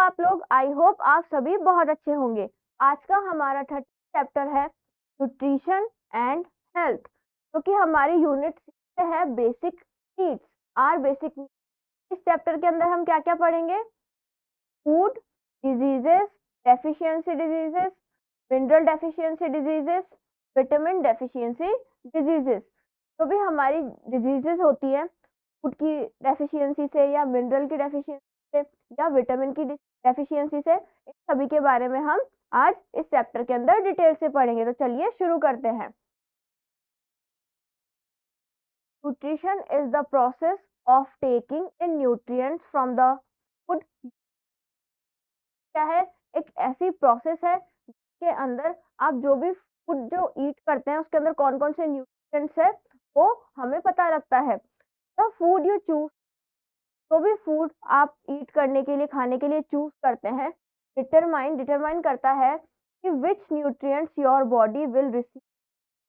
आप लोग, I hope आप सभी बहुत अच्छे होंगे। आज का हमारा 30 चैप्टर है न्यूट्रिशन एंड हेल्थ, जो कि हमारी यूनिट से है बेसिक नीड्स आर बेसिक। इस चैप्टर के अंदर हम क्या क्या पढ़ेंगे? Food diseases, deficiency diseases, mineral deficiency diseases, vitamin deficiency diseases. तो भी हमारी डिजीजेस होती है फूड की डेफिशिएंसी से या मिनरल की डेफिशिएंसी से या विटामिन की डेफिशिएंसी से, इन सभी के बारे में हम आज इस चैप्टर के अंदर डिटेल से पढ़ेंगे। तो चलिए शुरू करते हैं। Nutrition is the process of taking in nutrients from the food. क्या है? एक ऐसी प्रोसेस है जिसके अंदर आप जो भी फूड जो ईट करते हैं उसके अंदर कौन कौन से न्यूट्रिएंट्स है वो हमें पता लगता है। द फूड यू चूज, जो भी फूड आप ईट करने के लिए खाने के लिए चूज करते हैं, डिटरमाइन करता है कि विच nutrients your body will receive,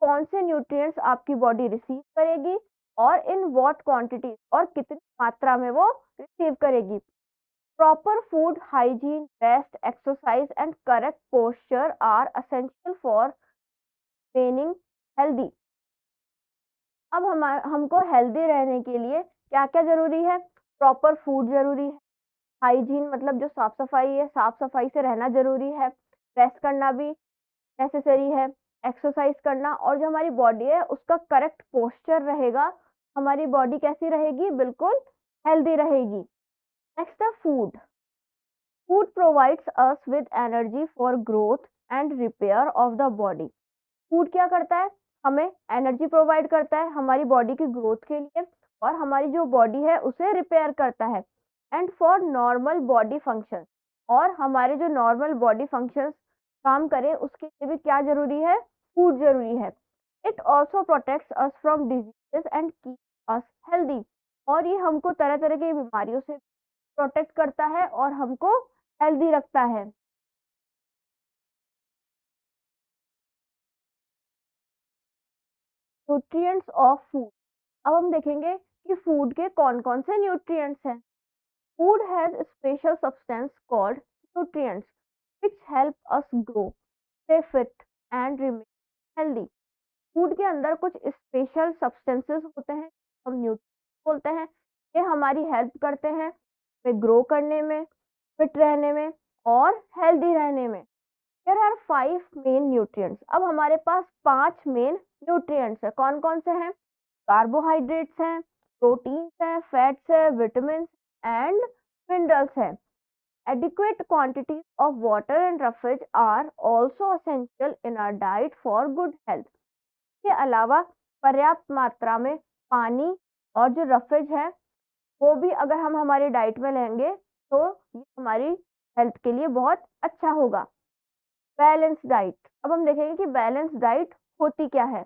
कौन से न्यूट्रिएंट्स आपकी बॉडी रिसीव करेगी और इन व्हाट क्वांटिटी, और कितनी मात्रा में वो रिसीव करेगी। Proper food hygiene, rest, exercise and correct posture are essential for meaning healthy. अब हमको हेल्दी रहने के लिए क्या क्या जरूरी है? प्रॉपर फूड जरूरी है, हाइजीन मतलब जो साफ सफाई है, साफ सफाई से रहना जरूरी है, रेस्ट करना भी नेसेसरी है, एक्सरसाइज करना, और जो हमारी बॉडी है उसका करेक्ट पोस्चर रहेगा, हमारी बॉडी कैसी रहेगी? बिल्कुल हेल्दी रहेगी। नेक्स्ट है food. Food provides us with energy for growth and repair of the body. Food क्या करता है? हमें एनर्जी प्रोवाइड करता है हमारी बॉडी की ग्रोथ के लिए, और हमारी जो बॉडी है उसे रिपेयर करता है, and for normal body function, और हमारे जो नॉर्मल बॉडी फंक्शंस काम करे उसके लिए भी क्या जरूरी है? फूड जरूरी है। It also protects us from diseases and keep us healthy, और ये हमको तरह तरह की बीमारियों से प्रोटेक्ट करता है और हमको हेल्दी रखता है। Nutrients of food. अब हम देखेंगे कि फूड के कौन कौन से न्यूट्रिएंट्स हैं। Food has special substance called nutrients which help us grow, stay fit and remain healthy। Food के अंदर कुछ स्पेशल सब्सटेंसेस होते हैं, हम न्यूट्रिएंट्स बोलते हैं। ये हमारी हेल्प करते हैं में ग्रो करने में, फिट रहने में और हेल्दी रहने में। There are 5 main nutrients. अब हमारे पास 5 मेन न्यूट्रिएंट्स है। कौन कौन से हैं? कार्बोहाइड्रेट्स हैं, प्रोटीन्स हैं, फैट्स है, विटामिन एंड मिनरल्स हैं। Adequate quantities of water and roughage are also essential in our diet for good health। के अलावा पर्याप्त मात्रा में पानी और जो रफेज है वो भी अगर हम हमारी डाइट में लेंगे तो ये हमारी हेल्थ के लिए बहुत अच्छा होगा। Balance diet. अब हम देखेंगे कि बैलेंस डाइट होती क्या है।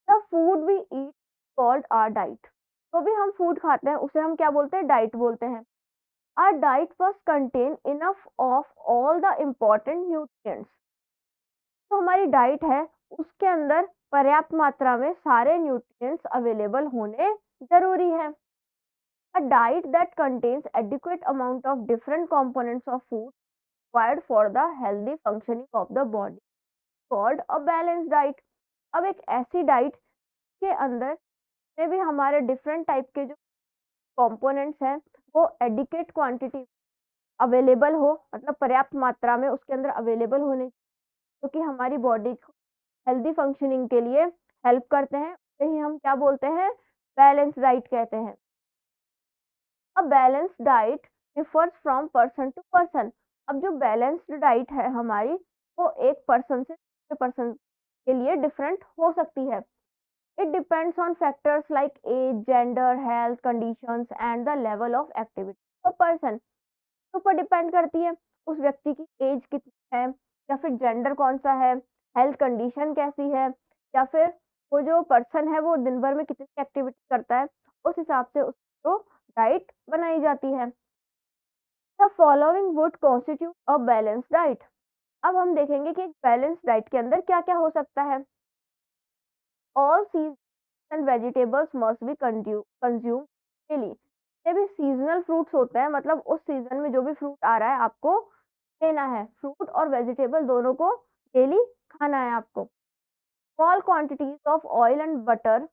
The food we eat called our diet. तो भी हम फूड खाते हैं उसे हम क्या बोलते हैं? डाइट बोलते हैं। Our diet must contain enough of all the important nutrients। तो हमारी डाइट है उसके अंदर पर्याप्त मात्रा में सारे न्यूट्रिएंट्स अवेलेबल होने जरूरी है। A diet that contains adequate amount of different components of food required for the healthy functioning of the body called a balanced diet। अब एक ऐसी डाइट के अंदर में भी हमारे डिफरेंट टाइप के जो कंपोनेंट्स हैं वो एडिक्वेट क्वांटिटी अवेलेबल हो, मतलब पर्याप्त मात्रा में उसके अंदर अवेलेबल होने, जो कि हमारी बॉडी को हेल्दी फंक्शनिंग के लिए हेल्प करते हैं, उसे ही हम क्या बोलते हैं? बैलेंस डाइट कहते हैं। अब balance diet differs from person to person. अब जो बैलेंस्ड डाइट है हमारी वो एक पर्सन से दूसरे पर्सन के लिए डिफरेंट हो सकती है। It depends on factors like age, gender, health conditions and the level of activity of person. ऊपर डिपेंड करती है उस व्यक्ति की एज कितनी है, या फिर जेंडर कौन सा है, हेल्थ कंडीशन कैसी है, या फिर वो जो पर्सन है वो दिन भर में कितनी एक्टिविटी करता है, उस हिसाब से उसको डाइट बनाई जाती है। The following would constitute a balance diet. अब हम देखेंगे कि बैलेंस डाइट के अंदर क्या क्या हो सकता है। All seeds and vegetables must be consume daily. ये भी सीजनल फ्रूट्स होते हैं, मतलब उस सीजन में जो भी फ्रूट आ रहा है आपको लेना है। फ्रूट और वेजिटेबल दोनों को डेली खाना है आपको। Small quantities of oil and butter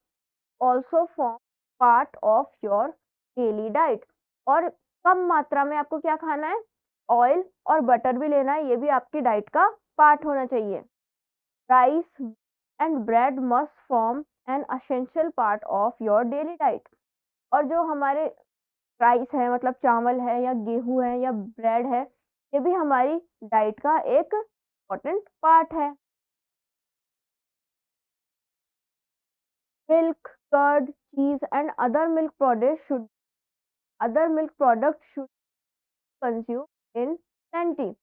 also form part of your daily diet. और कम मात्रा में आपको क्या खाना है, ऑयल और बटर भी लेना है, ये भी आपकी डाइट का पार्ट होना चाहिए। Rice and bread must form an essential part of your daily diet. और जो हमारे राइस है, मतलब चावल है या गेहूं है या ब्रेड है, ये भी हमारी डाइट का एक इम्पोर्टेंट पार्ट है। मिल्क, कर्ड, चीज and other milk product should consume in plenty.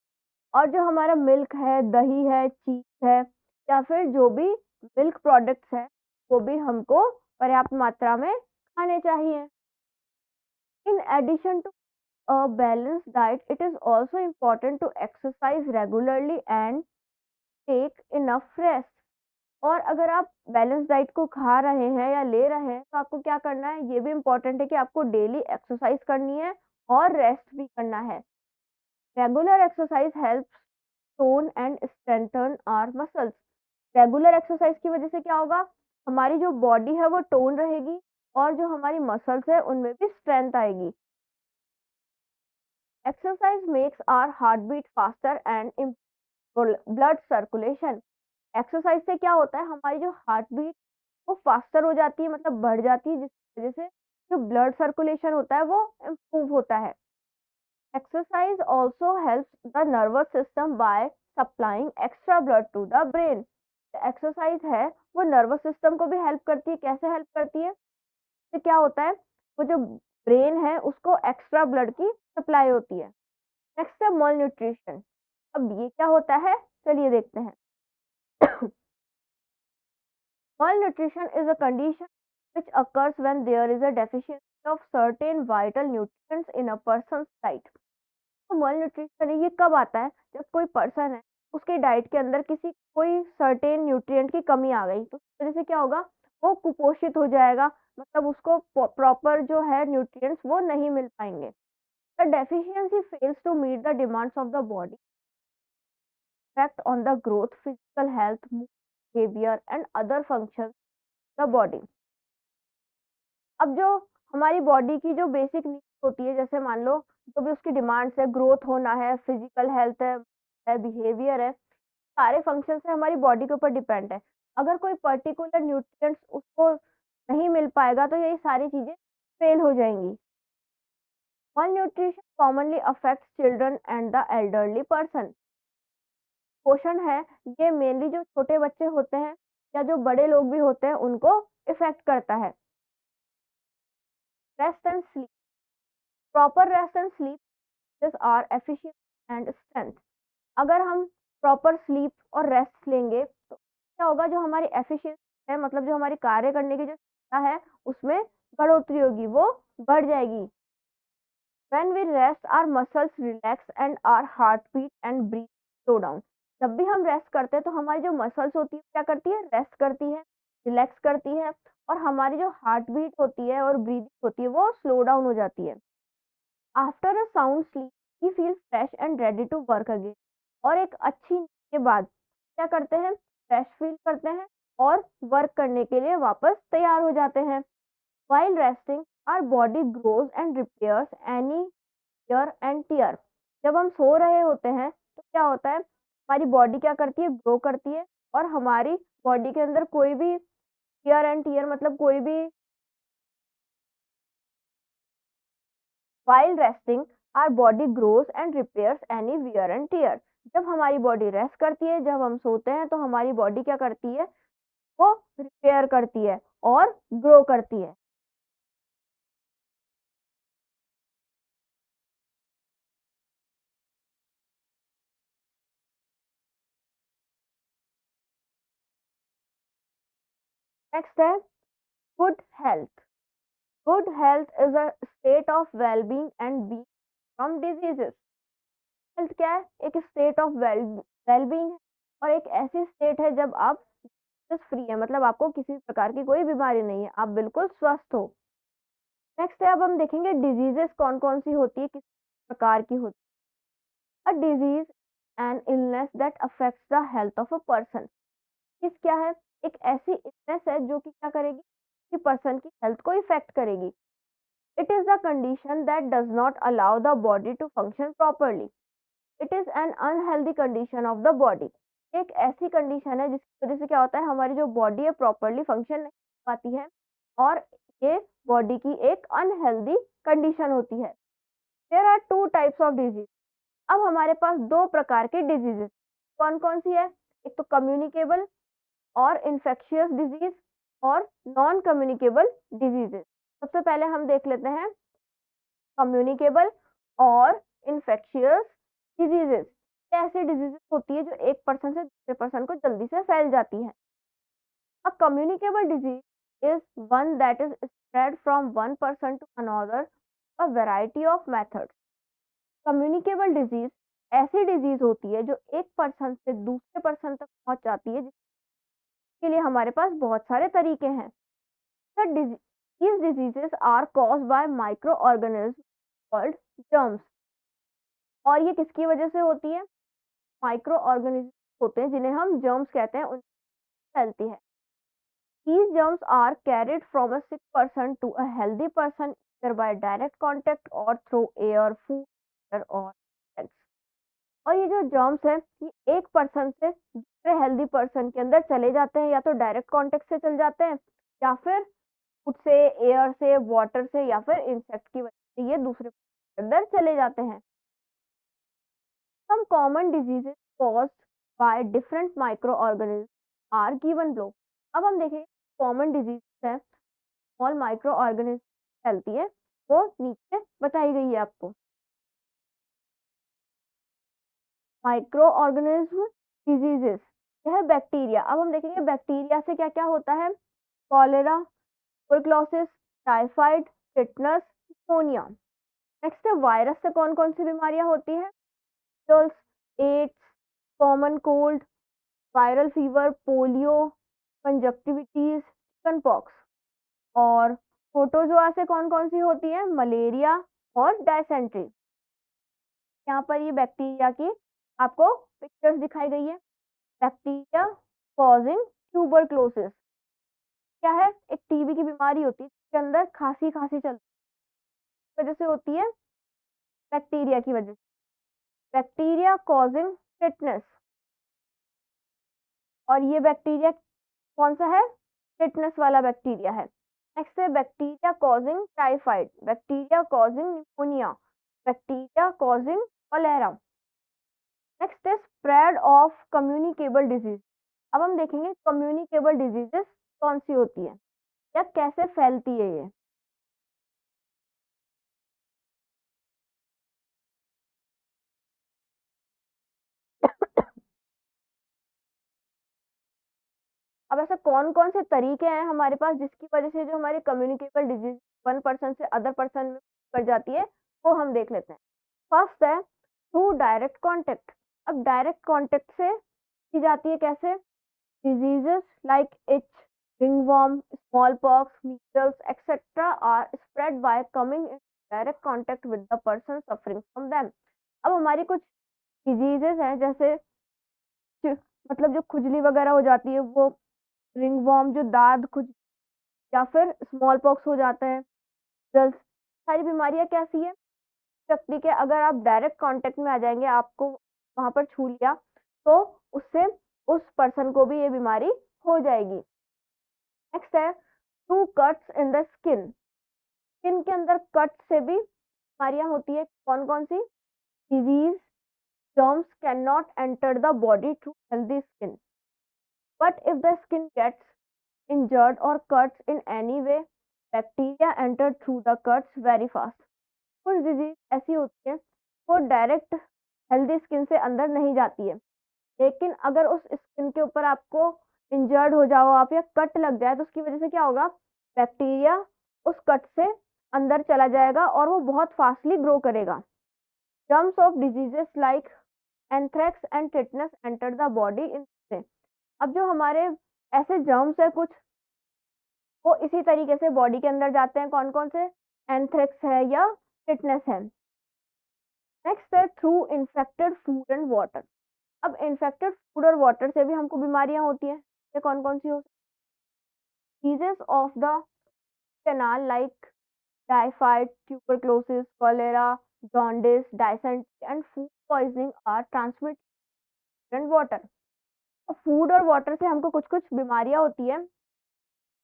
और जो हमारा मिल्क है, दही है, चीज है, या फिर जो भी मिल्क प्रोडक्ट्स है, वो भी हमको पर्याप्त मात्रा में खाने चाहिए। In addition to a balanced diet, it is also important to exercise regularly and take enough rest। और अगर आप बैलेंस डाइट को खा रहे हैं या ले रहे हैं तो आपको क्या करना है, ये भी इम्पोर्टेंट है कि आपको डेली एक्सरसाइज करनी है और रेस्ट भी करना है। Regular exercise helps tone and strengthen our muscles. Regular exercise की वजह से क्या होगा, हमारी जो बॉडी है वो टोन रहेगी और जो हमारी मसल्स है उनमें भी स्ट्रेंथ आएगी। Exercise makes our heart beat faster and blood circulation. Exercise से क्या होता है, हमारी जो हार्ट बीट वो फास्टर हो जाती है, मतलब बढ़ जाती है, जिसकी वजह से जो ब्लड सर्कुलेशन होता है वो इम्प्रूव होता है। Exercise also helps the nervous system by supplying extra blood to the brain. Exercise है वो नर्वस सिस्टम को भी हेल्प करती है। कैसे हेल्प करती है, तो क्या होता है, वो जो ब्रेन है उसको एक्स्ट्रा ब्लड की सप्लाई होती है। नेक्स्ट है मॉल न्यूट्रिशन। अब ये क्या होता है, चलिए देखते हैं। Malnutrition is a condition which occurs when there is a deficiency of certain vital nutrients in a person's diet। तो malnutrition ये कब आता है, जब कोई पर्सन है उसके डाइट के अंदर किसी कोई सर्टेन न्यूट्रिएंट की कमी आ गई, तो इस वजह से क्या होगा, वो कुपोषित हो जाएगा, मतलब उसको प्रॉपर जो है न्यूट्रिएंट्स वो नहीं मिल पाएंगे। The deficiency fails to meet the demands of the body, effect on the growth, physical health, behaviour and other functions the body. अब जो हमारी बॉडी की जो बेसिक नीड्स होती है, जैसे मान लो जो भी उसकी डिमांड्स है, ग्रोथ होना है, फिजिकल हेल्थ है, बिहेवियर है, सारे फंक्शन है हमारी बॉडी के ऊपर डिपेंड है। अगर कोई पर्टिकुलर न्यूट्रिएंट्स उसको नहीं मिल पाएगा तो ये सारी चीजें फेल हो जाएंगी। malnutrition commonly affects children and the elderly person। पोषण है ये मेनली जो छोटे बच्चे होते हैं या जो बड़े लोग भी होते हैं उनको इफेक्ट करता है। Rest and sleep, proper rest and sleep are efficient and strength. अगर हम प्रॉपर स्लीप और रेस्ट लेंगे तो क्या होगा, जो हमारी एफिशिएंसी है, मतलब जो हमारी कार्य करने की जो क्षमता है उसमें बढ़ोतरी होगी, वो बढ़ जाएगी। When we rest, our muscles relax and our heartbeat and breathe slow down। जब भी हम रेस्ट करते हैं तो हमारी जो मसल्स होती है क्या करती है, रेस्ट करती है, रिलैक्स करती है, और हमारी जो हार्ट बीट होती है और ब्रीदिंग होती है वो स्लो डाउन हो जाती है। After a sound sleep we feel fresh and ready to work again. और एक अच्छी नींद के बाद क्या करते हैं, फ्रेश फील करते हैं और वर्क करने के लिए वापस तैयार हो जाते हैं। While resting, our body grows and repairs any wear and tear। जब हम सो रहे होते हैं तो क्या होता है, हमारी बॉडी क्या करती है, ग्रो करती है, और हमारी बॉडी के अंदर कोई भी wear and tear मतलब कोई भी। While resting, our body grows and repairs any wear and tear। जब हमारी बॉडी रेस्ट करती है, जब हम सोते हैं तो हमारी बॉडी क्या करती है, वो रिपेयर करती है और ग्रो करती है। नेक्स्ट है good health. Good health is a state of wellbeing and be from diseases. Health क्या है, एक स्टेट ऑफ वेलबींग है और एक ऐसी स्टेट है जब आप फ्री है, मतलब आपको किसी प्रकार की कोई बीमारी नहीं है, आप बिल्कुल स्वस्थ हो। नेक्स्ट है, अब हम देखेंगे डिजीजेस कौन कौन सी होती है, किस प्रकार की होती है। A disease an illness that affects the health of a person. किस क्या है, एक ऐसी इलनेस है जो कि क्या करेगी कि पर्सन की हेल्थ को इफेक्ट करेगी। It is the condition that does not allow the body to function properly. It is an unhealthy condition of the body. एक ऐसी कंडीशन है जिसकी वजह से क्या होता है, हमारी जो बॉडी है प्रॉपरली फंक्शन नहीं कर पाती है, और ये बॉडी की एक अनहेल्दी कंडीशन होती है। There are two types of disease. अब हमारे पास दो प्रकार के डिजीजेस कौन कौन सी है, एक तो कम्युनिकेबल और इन्फेक्शियस डिजीज, और नॉन कम्युनिकेबल डिजीजेस। सबसे पहले हम देख लेते हैं कम्युनिकेबल और इन्फेक्शियस डिजीजेस। ऐसी डिजीजेस होती है जो एक पर्सन से दूसरे पर्सन को जल्दी से फैल जाती है। A communicable disease is one that is spread from one person to another a variety of methods. Communicable disease ऐसी डिजीज होती है जो एक पर्सन से दूसरे पर्सन तक पहुंच जाती है, जिसके लिए हमारे पास बहुत सारे तरीके हैं। These diseases are caused by microorganisms called germs। और ये किसकी वजह से होती है, माइक्रो ऑर्गेनिज्म होते हैं जिन्हें हम जर्म्स कहते हैं, उनसे फैलती है। These germs are carried from a sick person to a healthy person either by direct contact or through air, food, water or sex। और ये जो जर्म्स है ये एक पर्सन से दूसरे हेल्दी पर्सन के अंदर चले जाते हैं, या तो डायरेक्ट कांटेक्ट से चल जाते हैं, या फिर फूड से, एयर से, वाटर से, या फिर इंसेक्ट की वजह से ये दूसरे के अंदर चले जाते हैं। Some common diseases caused by different microorganisms are given below। अब हम देखें कॉमन डिजीज है, स्मॉल माइक्रो ऑर्गेनिज्म फैलती है, वो नीचे बताई गई है आपको। माइक्रो ऑर्गेनिज्म डिजीजेस, यह है बैक्टीरिया। अब हम देखेंगे बैक्टीरिया से क्या क्या होता है, cholera, tuberculosis, typhoid, tetanus, pneumonia. Next है वायरस से कौन कौन सी बीमारियां होती है, measles, AIDS, common cold, viral fever, polio, conjunctivitis, chicken pox. और प्रोटोजोआ से कौन कौन सी होती है, मलेरिया और डायसेंट्री। यहाँ पर ये बैक्टीरिया की आपको पिक्चर्स दिखाई गई है। बैक्टीरिया कॉजिंग ट्यूबरक्लोसिस क्या है, एक टीबी की बीमारी होती है जिसके अंदर खांसी खांसी चलती है, वजह से होती है बैक्टीरिया की वजह से। बैक्टीरिया कॉजिंग टिटनेस, और ये बैक्टीरिया कौन सा है, टिटनेस वाला बैक्टीरिया है। नेक्स्ट है bacteria causing typhoid, bacteria causing pneumonia, bacteria causing cholera. Next है स्प्रेड ऑफ कम्युनिकेबल डिजीज। अब हम देखेंगे कम्युनिकेबल डिजीजेस कौन सी होती है या कैसे फैलती है ये। अब ऐसे कौन कौन से तरीके हैं हमारे पास जिसकी वजह से जो हमारी कम्युनिकेबल डिजीज वन पर्सन से अदर पर्सन में कर जाती है, वो हम देख लेते हैं। फर्स्ट है थ्रू डायरेक्ट कांटेक्ट। अब डायरेक्ट कांटेक्ट से की जाती है कैसे, diseases like itch, ringworm, small pox, measles etcetera are spread by coming in direct contact with the person suffering from them. अब हमारी कुछ डिजीजेस हैं जैसे मतलब जो खुजली वगैरह हो जाती है वो, रिंगवॉर्म जो दाद खुज, या फिर स्मॉल पॉक्स हो जाता है, जल्स, सारी बीमारियां कैसी है, व्यक्ति के अगर आप डायरेक्ट कांटेक्ट में आ जाएंगे, आपको वहां पर छू लिया, तो उससे उस पर्सन को भी ये बीमारी हो जाएगी। नेक्स्ट है through cuts in the skin. Skin के अंदर कट से भी बीमारियां होती है, कौन कौन सी, disease germs cannot enter the body through healthy skin, but if the skin gets injured or cuts in any way, bacteria enter through the cuts very fast। कुछ डिजीज ऐसी होती है वो डायरेक्ट हेल्दी स्किन से अंदर नहीं जाती है, लेकिन अगर उस स्किन के ऊपर आपको इंजर्ड हो जाओ आप, या कट लग जाए, तो उसकी वजह से क्या होगा, बैक्टीरिया उस कट से अंदर चला जाएगा और वो बहुत फास्टली ग्रो करेगा। Germs of diseases like anthrax and tetanus enter the body in. अब जो हमारे ऐसे जर्म्स है कुछ, वो इसी तरीके से बॉडी के अंदर जाते हैं, कौन कौन से, एंथ्रेक्स है या टिटनेस है। नेक्स्ट है through infected food and water. अब इन्फेक्टेड फूड और वाटर से भी हमको बीमारियां होती हैं। ये कौन कौन सी हो? Disease of the canal like typhoid, tuberculosis, cholera, jaundice, dysentery and food poisoning are transmitted and water. Food और वाटर से हमको कुछ कुछ बीमारियां होती है।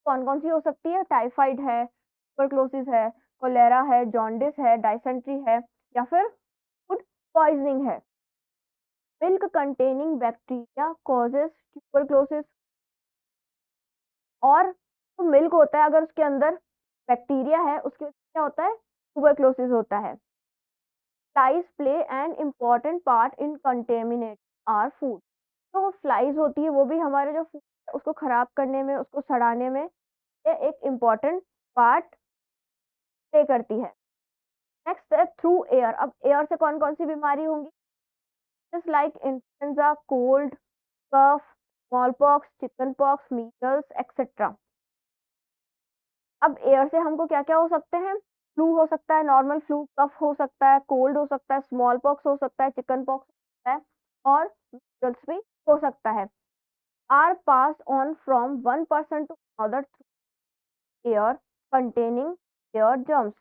कौन कौन सी हो सकती है? टाइफाइड है, ट्यूबरक्लोसिस है, कोलेरा है, जॉन्डिस है, डायसेंट्री है, या फिर फूड पॉइजनिंग है। Milk containing bacteria causes tuberculosis. और जो मिल्क होता है, अगर उसके अंदर बैक्टीरिया है, उसके क्या होता है? ट्यूबरक्लोसिस होता है। Flies play an important part in contaminate our food. तो फ्लाइज होती है, वो भी हमारे जो फूड है उसको खराब करने में, उसको सड़ाने में ये एक इम्पॉर्टेंट पार्ट प्ले करती है। नेक्स्ट है थ्रू एयर। अब एयर से कौन कौन सी बीमारी होंगी? Just like influenza, cold, cough, small pox, chicken pox, measles etcetera. अब एयर से हमको क्या क्या हो सकते हैं? फ्लू हो सकता है, नॉर्मल फ्लू, कफ हो सकता है, कोल्ड हो सकता है, स्मॉल पॉक्स हो सकता है, चिकन पॉक्स हो सकता है, और मीजल्स भी हो सकता है। Are pass on from one person to other air containing air germs.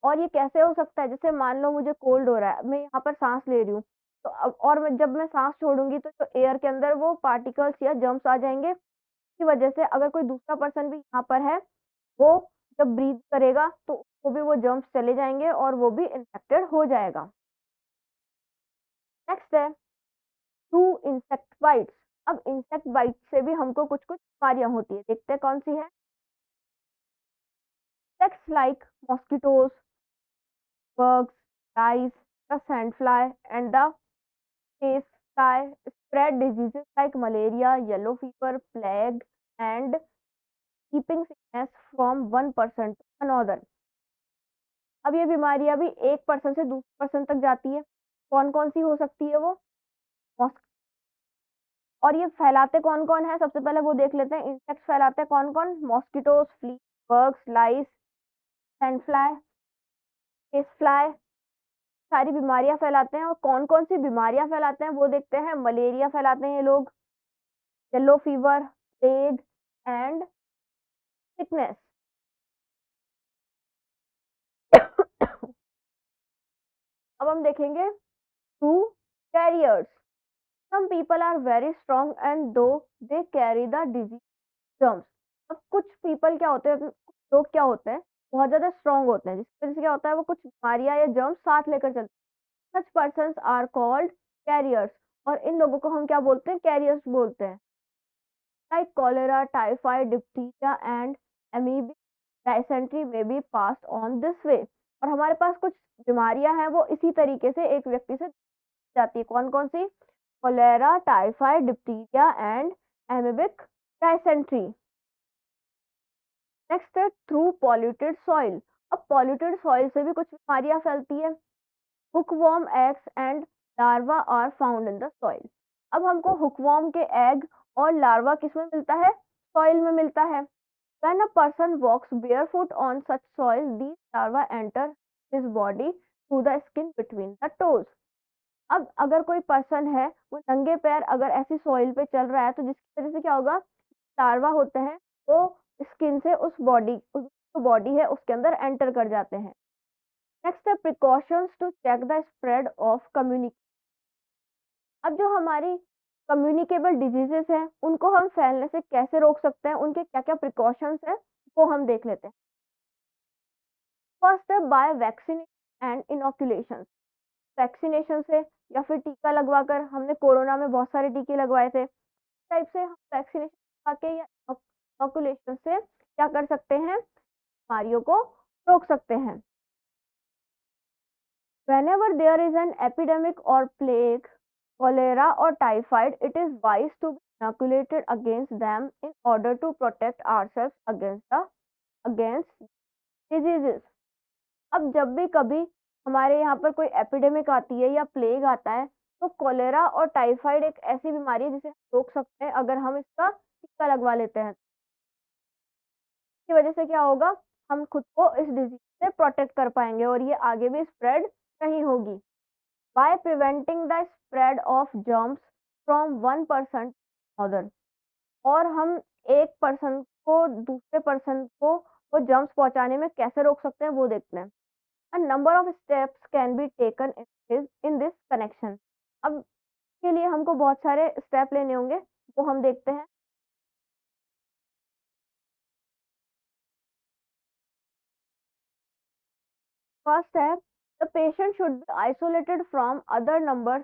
और ये कैसे हो सकता है? जैसे मान लो मुझे कोल्ड हो रहा है, मैं यहाँ पर सांस ले रही हूँ, तो अब और जब मैं सांस छोड़ूंगी तो जो एयर के अंदर वो पार्टिकल्स या जर्म्स आ जाएंगे। की वजह से अगर कोई दूसरा पर्सन भी यहाँ पर है, वो जब ब्रीथ करेगा तो उसको भी वो जर्म्स चले जाएंगे और वो भी इन्फेक्टेड हो जाएगा। नेक्स्ट है थ्रू इंसेक्ट बाइट्स। अब इंसेक्ट बाइट से भी हमको कुछ कुछ बीमारियां होती है। देखते हैं कौन सी है। Insects like mosquitoes, bugs, lice, the sandfly, and the chase fly spread diseases like malaria, yellow fever, plague, and keeping sickness from one person to another। अब ये बीमारियां भी एक पर्सन से दूसरे पर्सन तक जाती है। कौन कौन सी हो सकती है वो? मॉस- और ये फैलाते कौन कौन है? सबसे पहले वो देख लेते हैं। इंसेक्ट्स फैलाते हैं कौन कौन? मॉस्किटोज, फ्ली, बग्स, लाइस, सैंडफ्लाई, चेस फ्लाई, सारी बीमारियां फैलाते हैं। और कौन कौन सी बीमारियां फैलाते हैं वो देखते हैं। मलेरिया फैलाते हैं ये लोग, yellow fever, plague and sickness. अब हम देखेंगे through carriers. Some people are very strong and though they carry the disease germs. अब कुछ पीपल क्या होते हैं, कुछ लोग क्या होते हैं, बहुत ज्यादा स्ट्रॉन्ग होते हैं, जिसकी वजह से क्या होता है, वो कुछ बीमारियां या जर्म्स साथ लेकर चलते हैं। Such person are called carriers. और इन लोगों को हम क्या बोलते हैं? कैरियर्स बोलते हैं। Like cholera, typhoid, diphtheria and amoebic dysentery may be passed on this way. और हमारे पास कुछ बीमारियां हैं वो इसी तरीके से एक व्यक्ति से जाती है। कौन कौन सी? Cholera, typhoid, diphtheria and amoebic dysentery. Next है थ्रू पॉल्यूटेड सॉइल। अब पॉल्यूटेड सॉइल से भी कुछ बीमारियां फैलती है। Hookworm eggs and larvae are found in the soil. अब हमको हुकवॉर्म के एग और लार्वा किसमें मिलता है? सॉइल में मिलता है। When a person walks barefoot on such soil, these larvae enter his body through the skin between the toes। अब अगर कोई पर्सन है वो नंगे पैर अगर ऐसी सॉइल पे चल रहा है, तो जिसकी वजह से क्या होगा? लार्वा होते हैं वो स्किन से उस बॉडी, उस जो बॉडी है उसके अंदर एंटर कर जाते हैं। नेक्स्ट है precautions to check the spread of communication. अब जो हमारी कम्युनिकेबल डिजीजेस हैं उनको हम फैलने से कैसे रोक सकते हैं, उनके क्या क्या प्रिकॉशंस हैं वो हम देख लेते हैं। फर्स्ट है by vaccine and inoculation. Vaccination से या फिर टीका लगवाकर, हमने कोरोना में बहुत सारे टीके लगवाए थे, टाइप से हम वैक्सीनेशन लगा के या इनोकुलेशन से क्या कर सकते हैं? बीमारियों को रोक सकते हैं। Whenever there is an epidemic or plague, cholera or typhoid, it is wise to be inoculated against them in order to protect ourselves against diseases। अब जब भी कभी हमारे यहाँ पर कोई एपिडेमिक आती है या प्लेग आता है, तो कोलेरा और टाइफाइड एक ऐसी बीमारी है जिसे हम रोक सकते हैं अगर हम इसका टीका लगवा लेते हैं। इसकी वजह से क्या होगा? हम खुद को इस डिजीज से प्रोटेक्ट कर पाएंगे और ये आगे भी स्प्रेड नहीं होगी। By preventing the spread of germs from one person other, और हम एक पर्सन को दूसरे पर्सन को वो जर्म्स पहुंचाने में कैसे रोक सकते हैं वो देखते हैं। A number of steps can be taken in this connection. अब के लिए हमको बहुत सारे स्टेप लेने होंगे, वो हम देखते हैं। फर्स्ट है, the patient should be isolated from other numbers.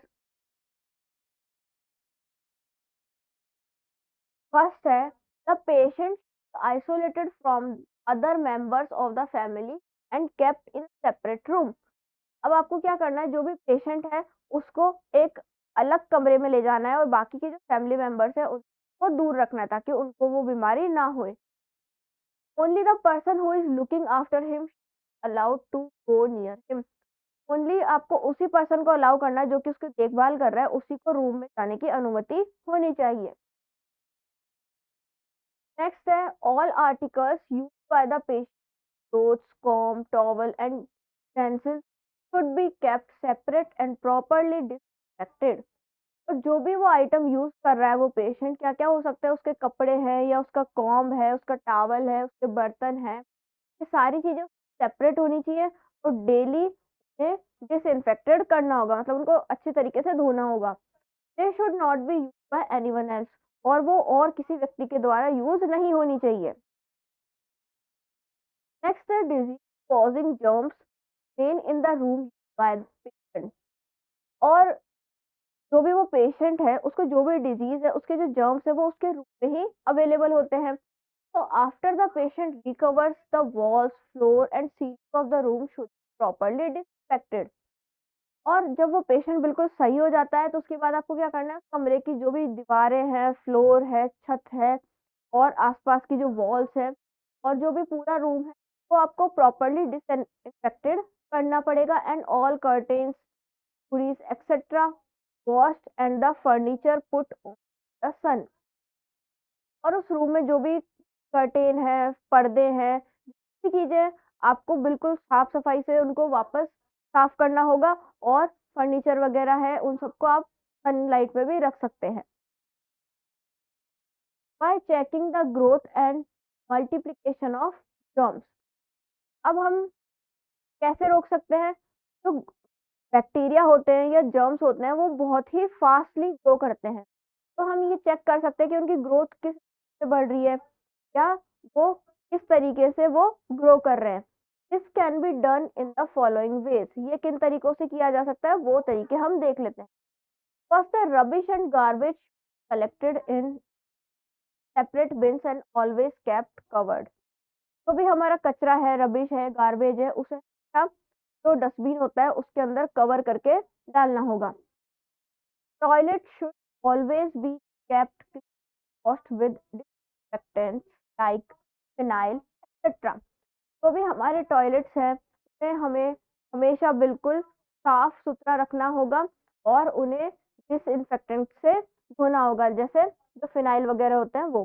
First है, the patient isolated from other members of the family and kept in separate room. अब आपको क्या करना है, जो भी पेशेंट है उसको एक अलग कमरे में ले जाना है और बाकी के जो फैमिली मेंबर्स है उसको दूर रखना है ताकि उनको वो बीमारी ना होए। Only the person who is looking after him allowed to go near him. Only आपको उसी पर्सन को अलाउ करना है जो कि उसकी देखभाल कर रहा है, उसी को रूम में जाने की अनुमति होनी चाहिए। नेक्स्ट है, all articles use by the patient, clothes, comb, towel and utensils should be kept separate and properly disinfected। और जो भी वो आइटम यूज कर रहा है वो पेशेंट, क्या क्या हो सकता है, उसके कपड़े हैं या उसका कॉम्ब है, उसका टावल है, उसके बर्तन है, ये सारी चीजें सेपरेट होनी चाहिए और डेली उन्हें डिसइंफेक्टेड करना होगा, मतलब उनको अच्छी तरीके से धोना होगा। They should not be use by anyone else, और वो और किसी व्यक्ति के द्वारा यूज नहीं होनी चाहिए। नेक्स्ट है, disease causing germs main in the room by the patient. और जो भी वो पेशेंट है उसको जो भी डिजीज है उसके जो जर्म्स है वो उसके रूम में ही अवेलेबल होते हैं। तो after the patient recovers the walls, floor and ceiling of the room should properly disinfected. और जब वो पेशेंट बिल्कुल सही हो जाता है तो उसके बाद आपको क्या करना है, कमरे की जो भी दीवारें हैं, फ्लोर है, छत है और आसपास की जो वॉल्स है और जो भी पूरा रूम है वो आपको प्रॉपर्ली डिसइंफेक्टेड करना पड़ेगा। And all curtains, purdahs etcetera washed and the furniture put on the sun. और उस रूम में जो भी कर्टेन है, पर्दे हैं, भी चीजें, आपको बिल्कुल साफ सफाई से उनको वापस साफ करना होगा। और फर्नीचर वगैरह है उन सबको आप सनलाइट में भी रख सकते हैं। Bye checking the growth and multiplication of germs. अब हम कैसे रोक सकते हैं, जो बैक्टीरिया होते हैं या जर्म्स होते हैं वो बहुत ही फास्टली ग्रो करते हैं। तो हम ये चेक कर सकते हैं कि उनकी ग्रोथ किस से बढ़ रही है या वो किस तरीके से वो ग्रो कर रहे हैं। This can be done in the following veg. ये किन तरीकों से किया जा सकता है वो तरीके हम देख लेते हैं। फर्स्ट है, rubbish and garbage collected in separate beans and always kept covered. तो भी हमारा कचरा है, रबिश है, गार्बेज है, उसे हम जो डस्टबिन होता है उसके अंदर कवर करके डालना होगा। Toilet should always be kept washed with डिsinfectants लाइक फिनाइल एक्सेट्रा। तो भी हमारे टॉयलेट्स हैं उन्हें हमें हमेशा बिल्कुल साफ सुथरा रखना होगा और उन्हें डिसइंफेक्टेंट से धोना होगा, जैसे जो फिनाइल वगैरह होते हैं वो।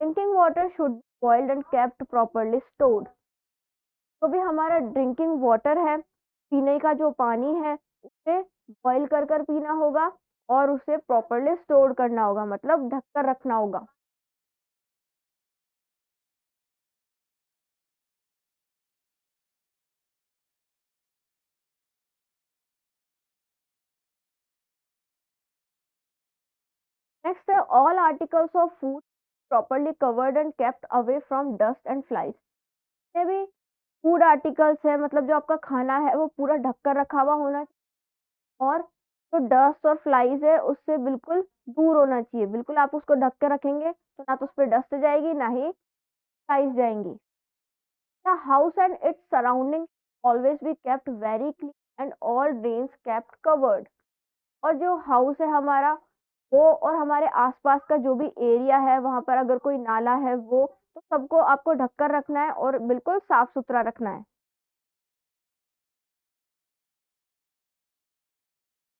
Drinking water should boiled and kept properly stored. तो भी हमारा ड्रिंकिंग वाटर है, पीने का जो पानी है उसे बॉईल कर पीना होगा और उसे प्रॉपरली स्टोर करना होगा, मतलब ढक कर रखना होगा। नेक्स्ट है, all articles of food properly covered and kept away from dust and flies. ये भी फूड आर्टिकल्स है, मतलब जो आपका खाना है वो पूरा ढक कर रखा हुआ होना चाहिए और जो डस्ट और फ्लाइज है उससे बिल्कुल दूर होना चाहिए। बिल्कुल आप उसको ढक कर रखेंगे तो ना तो उस पर डस्ट जाएगी ना ही फ्लाइज जाएंगी। The house and its surroundings always be kept very clean and all drains kept covered। और जो हाउस है हमारा वो और हमारे आसपास का जो भी एरिया है वहां पर अगर कोई नाला है वो तो सबको आपको ढककर रखना है और बिल्कुल साफ सुथरा रखना है।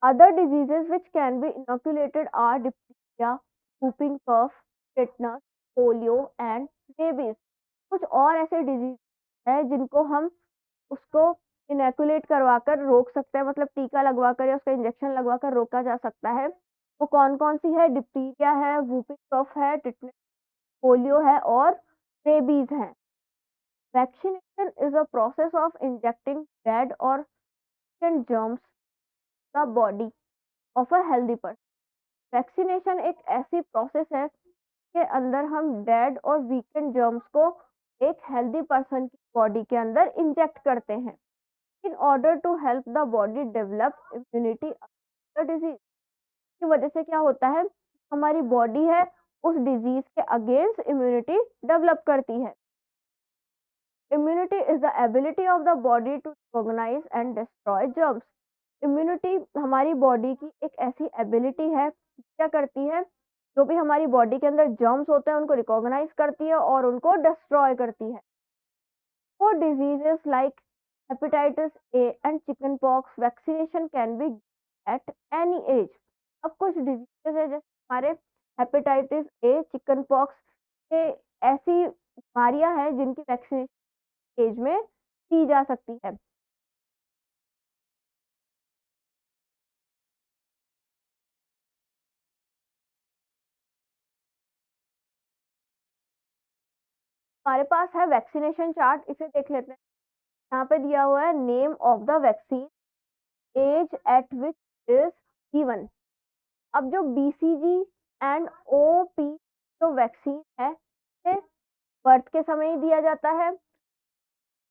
Other diseases which can be inoculated are diphtheria, whooping cough, tetanus, polio and rabies. कुछ और ऐसे डिजीज है जिनको हम उसको इनएकुलेट करवाकर रोक सकते हैं, मतलब टीका लगवाकर या उसका इंजेक्शन लगवाकर रोका जा सकता है। वो कौन-कौन सी है? डिप्टीरिया है, वुपिंग कफ है, टिटनेस, पोलियो है और रेबीज है। Vaccination is a process of injecting dead और germs the body of a healthy person. Vaccination एक ऐसी प्रोसेस है के अंदर हम डेड और वीकेंड जर्म्स को एक हेल्दी पर्सन की बॉडी के अंदर इंजेक्ट करते हैं in order to help the body develop immunity disease. की वजह से क्या होता है? हमारी बॉडी है उस डिजीज के अगेंस्ट इम्यूनिटी डेवलप करती है। Immunity is the ability of the body to recognise and destroy germs. Immunity हमारी बॉडी की एक ऐसी एबिलिटी है, क्या करती है? जो भी हमारी बॉडी के अंदर जर्म्स होते हैं उनको रिकॉग्नाइज करती है और उनको डिस्ट्रॉय करती है। For diseases like hepatitis A and chickenpox, vaccination can be at any age. अब कुछ डिजीजेस है जैसे हमारे हेपेटाइटिस ए, चिकन पॉक्स, ये ऐसी बीमारियां हैं जिनकी वैक्सीनेशन एज में दी जा सकती है। हमारे पास है वैक्सीनेशन चार्ट, इसे देख लेते हैं। यहाँ पे दिया हुआ है name of the vaccine, age at which is given. अब जो बीसीजी एंड ओपी जो वैक्सीन है ये बर्थ के समय ही दिया जाता है,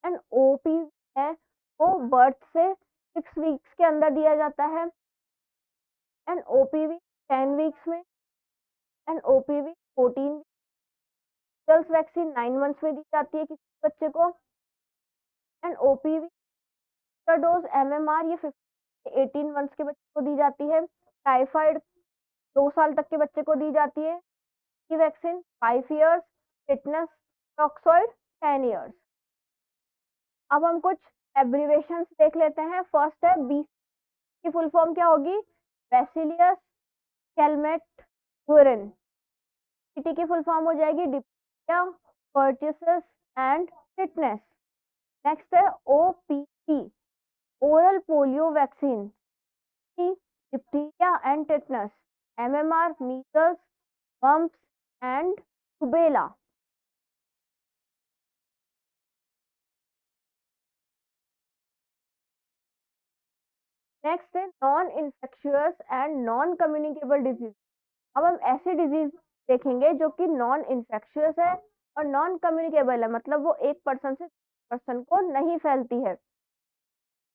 एंड ओपी है वो बर्थ से 6 वीक्स के अंदर दिया जाता है, एंड ओपीवी 10 वीक्स में, and OPV 14। Girls vaccine 9 months में दी जाती है किसी बच्चे को, एंड ओपीवी का डोज एमएमआर ये 18 मंथ्स के बच्चे को दी जाती है। टाइफाइड 2 साल तक के बच्चे को दी जाती है की vaccine, 5 years, tetanus toxoid 10 years. अब हम कुछ एब्रीवेशंस देख लेते हैं। फर्स्ट है बी की फुल फॉर्म क्या होगी? Bacillus Calmette Guerin. टी की फुल फॉर्म हो जाएगी diphtheria, pertussis and tetanus. Next है OPT, oral polio vaccine, diphtheria and tetanus, MMR measles, mumps and rubella. Next है non infectious and non communicable disease. अब हम ऐसी डिजीज देखेंगे जो कि नॉन इन्फेक्शियस है और नॉन कम्युनिकेबल है, मतलब वो एक पर्सन से पर्सन को नहीं फैलती है।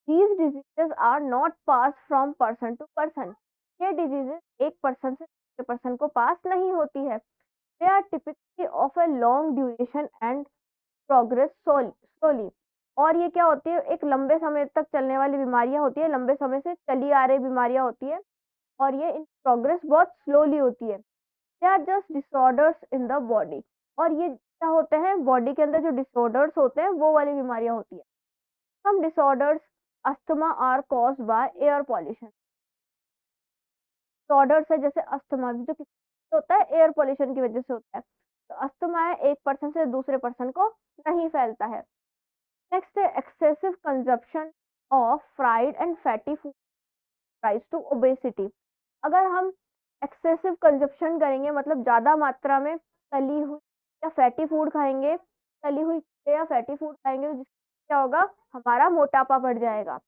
These diseases are not pass from person to person. ये डिजीजेस एक पर्सन से दूसरे पर्सन को पास नहीं होती है। They are typically of a long duration and progress slowly. और ये क्या होती है? एक लंबे समय तक चलने वाली बीमारियां होती है, लंबे समय से चली आ रही बीमारियां होती है और ये इन प्रोग्रेस बहुत स्लोली होती है। They are just disorders in the body. और ये क्या होते हैं? बॉडी के अंदर जो डिसऑर्डर्स होते हैं वो वाली बीमारियां होती है। some disorders asthma are caused by air pollution. Disorders है जैसे अस्थमा जो किस होता है? एयर पॉल्यूशन की वजह से होता है। तो अस्थमा है एक पर्सन से दूसरे पर्सन को नहीं फैलता है। नेक्स्ट है excessive consumption of fried and fatty food rise to obesity. अगर हम एक्सेसिव कंजप्शन करेंगे, मतलब ज्यादा मात्रा में तली हुई या फैटी फूड खाएंगे, तली हुई चीजें या फैटी फूड खाएंगे, तो जिससे क्या होगा? हमारा मोटापा बढ़ जाएगा।